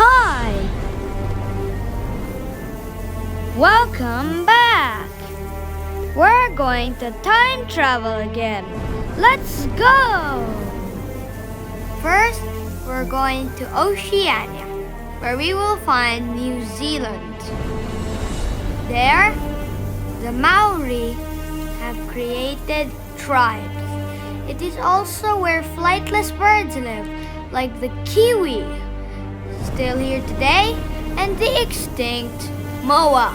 Hi! Welcome back! We're going to time travel again. Let's go! First, we're going to Oceania, where we will find New Zealand. There, the Maori have created tribes. It is also where flightless birds live, like the kiwi, still here today, and the extinct moa.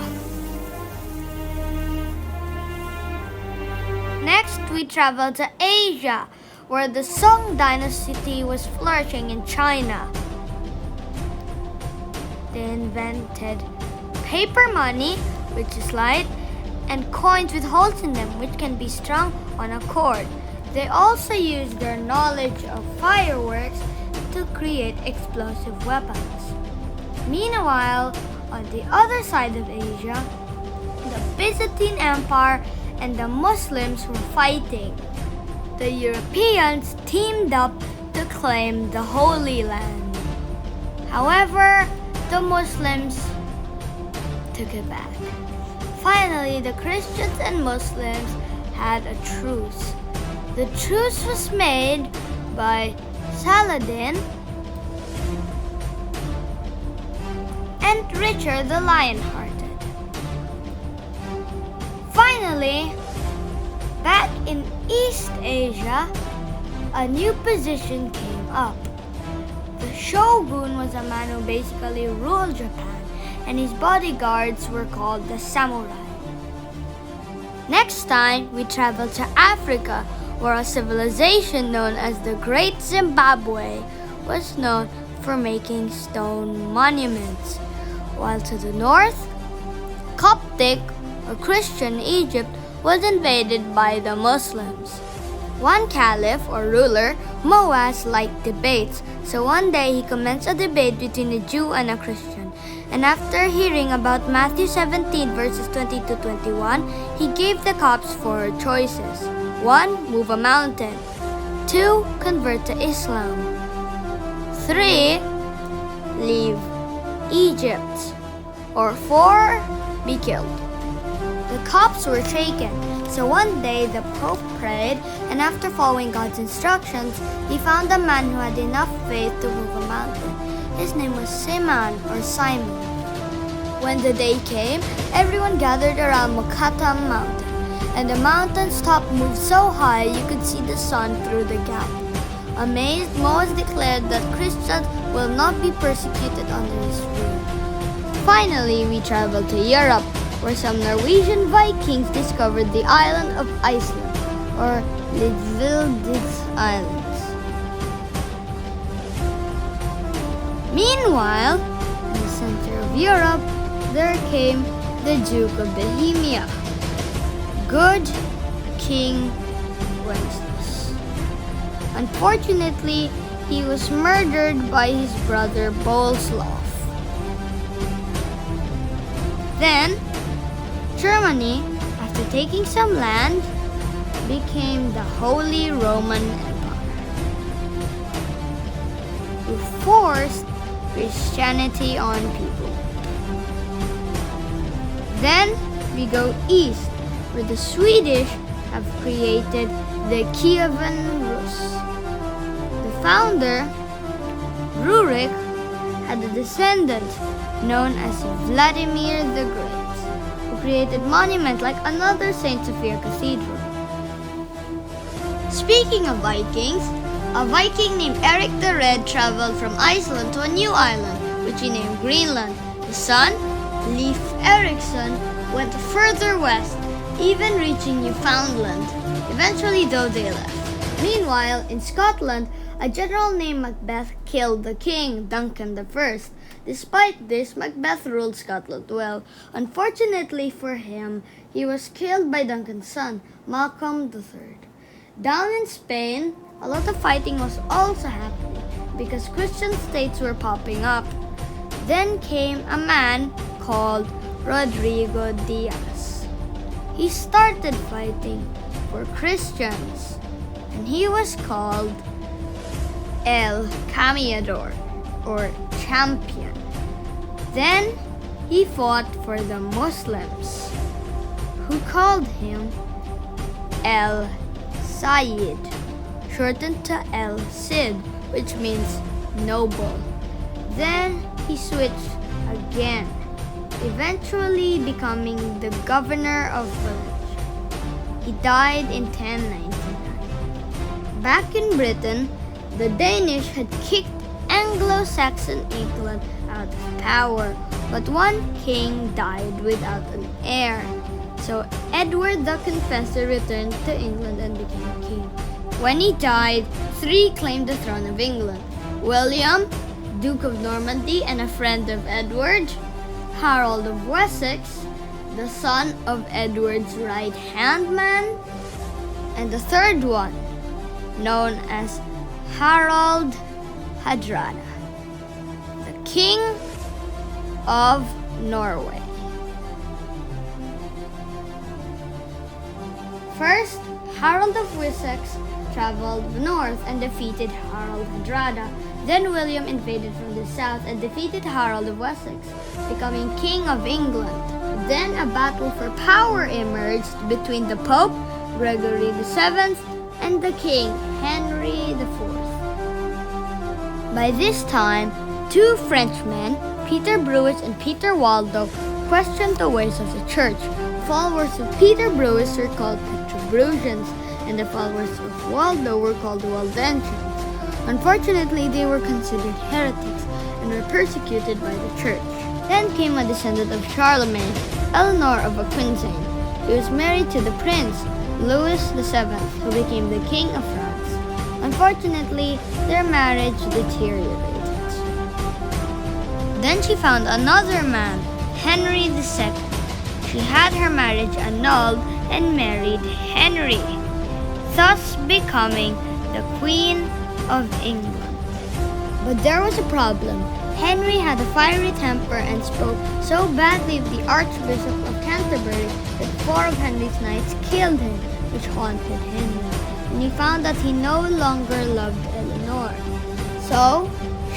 Next, we travel to Asia, where the Song dynasty was flourishing in China. They invented paper money, which is light, and coins with holes in them, which can be strung on a cord. They also used their knowledge of fireworks to create explosive weapons. Meanwhile, on the other side of Asia, the Byzantine Empire and the Muslims were fighting. The Europeans teamed up to claim the Holy Land. However, the Muslims took it back. Finally, the Christians and Muslims had a truce. The truce was made by Saladin and Richard the Lionhearted. Finally, back in East Asia, a new position came up. The shogun was a man who basically ruled Japan, and his bodyguards were called the samurai. Next time, we travel to Africa, where a civilization known as the Great Zimbabwe was known for making stone monuments, while to the north, Coptic or Christian Egypt was invaded by the Muslims. One caliph or ruler, Muaz, liked debates, so one day he commenced a debate between a Jew and a Christian. And after hearing about Matthew 17 verses 20 to 21, he gave the Copts four choices. 1. Move a mountain. 2. Convert to Islam. 3. Leave Egypt. Or 4. Be killed. The Copts were shaken, so one day the Pope prayed, and after following God's instructions, he found a man who had enough faith to move a mountain. His name was Simon or Simon. When the day came, everyone gathered around Mokattam mountain, and the mountain's top moved so high you could see the sun through the gap. Amazed, Moses declared that Christians will not be persecuted under his rule. Finally, we traveled to Europe, where some Norwegian Vikings discovered the island of Iceland, or Litvildi's Islands. Meanwhile, in the center of Europe, there came the Duke of Bohemia, good King Wenceslas. Unfortunately, he was murdered by his brother Boleslav. Then, Germany, after taking some land, became the Holy Roman Empire, who forced Christianity on people. Then we go east, where the Swedish have created the Kievan Rus. The founder, Rurik, had a descendant known as Vladimir the Great, who created monuments like another St. Sophia Cathedral. Speaking of Vikings, a Viking named Eric the Red traveled from Iceland to a new island, which he named Greenland. His son, Leif Erikson, went further west, even reaching Newfoundland. Eventually, though, they left. Meanwhile, in Scotland, a general named Macbeth killed the king, Duncan I. Despite this, Macbeth ruled Scotland well. Unfortunately for him, he was killed by Duncan's son, Malcolm III. Down in Spain, a lot of fighting was also happening because Christian states were popping up. Then came a man called Rodrigo Diaz. He started fighting for Christians, and he was called El Cambiador, or champion. Then he fought for the Muslims, who called him El Sayyid, shortened to El Cid, which means noble. Then he switched again, eventually becoming the governor of village. He died in 1099. Back in Britain, the Danish had kicked Anglo-Saxon England out of power, but one king died without an heir. So Edward the Confessor returned to England and became king. When he died, three claimed the throne of England: William, Duke of Normandy and a friend of Edward; Harold of Wessex, the son of Edward's right-hand man; and the third one, known as Harald Hardrada, the King of Norway. First, Harold of Wessex traveled north and defeated Harald Hardrada. Then William invaded from the south and defeated Harold of Wessex, becoming King of England. Then a battle for power emerged between the Pope, Gregory VII, and the King, Henry IV. By this time, two Frenchmen, Peter Bruys and Peter Waldo, questioned the ways of the church. Followers of Peter Bruys were called Petrobrusians, and the followers of Waldo were called Waldensians. Unfortunately, they were considered heretics and were persecuted by the church. Then came a descendant of Charlemagne, Eleanor of Aquitaine. He was married to the prince, Louis VII, who became the King of France. Unfortunately, their marriage deteriorated. Then she found another man, Henry II. She had her marriage annulled and married Henry, thus becoming the Queen of England. But there was a problem. Henry had a fiery temper and spoke so badly of the Archbishop of Canterbury that 4 of Henry's knights killed him, which haunted Henry, and he found that he no longer loved Eleanor. So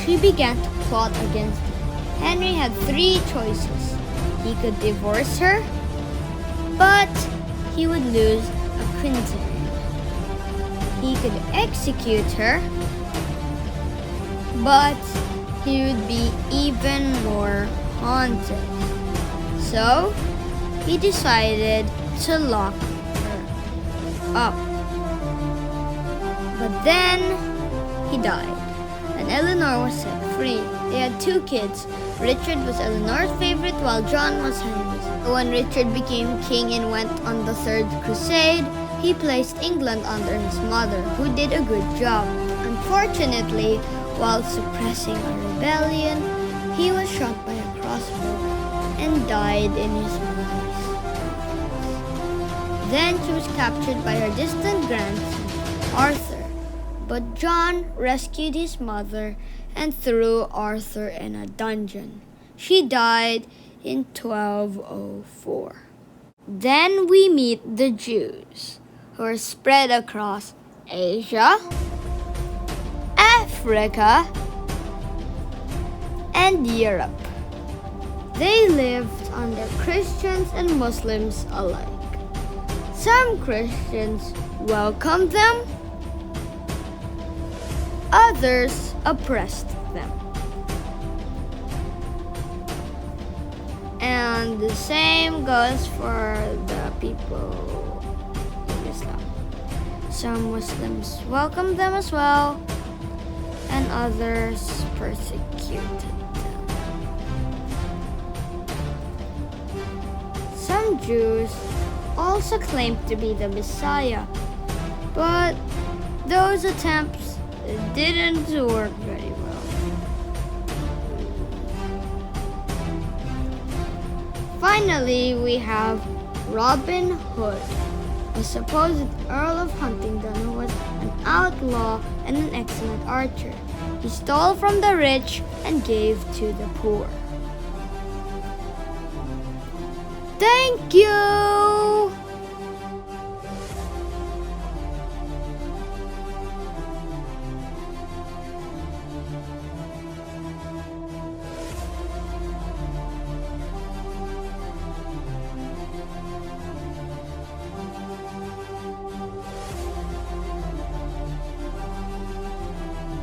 she began to plot against him. Henry had 3 choices. He could divorce her, but he would lose Aquitaine. He could execute her, but he would be even more haunted. So he decided to lock her up. But then he died, and Eleanor was set free. They had 2 kids. Richard was Eleanor's favorite, while John was Henry's. When Richard became king and went on the Third Crusade, he placed England under his mother, who did a good job. Unfortunately, while suppressing a rebellion, he was shot by a crossbow and died in his mother's arms. Then she was captured by her distant grandson, Arthur. But John rescued his mother and threw Arthur in a dungeon. She died in 1204. Then we meet the Jews, who are spread across Asia, Africa, and Europe. They lived under Christians and Muslims alike. Some Christians welcomed them, others oppressed them. And the same goes for the people of Islam. Some Muslims welcomed them as well, and others persecuted them. Some Jews also claimed to be the Messiah, but those attempts didn't work very well. Finally, we have Robin Hood, a supposed Earl of Huntingdon who was an outlaw and an excellent archer. He stole from the rich and gave to the poor. Thank you!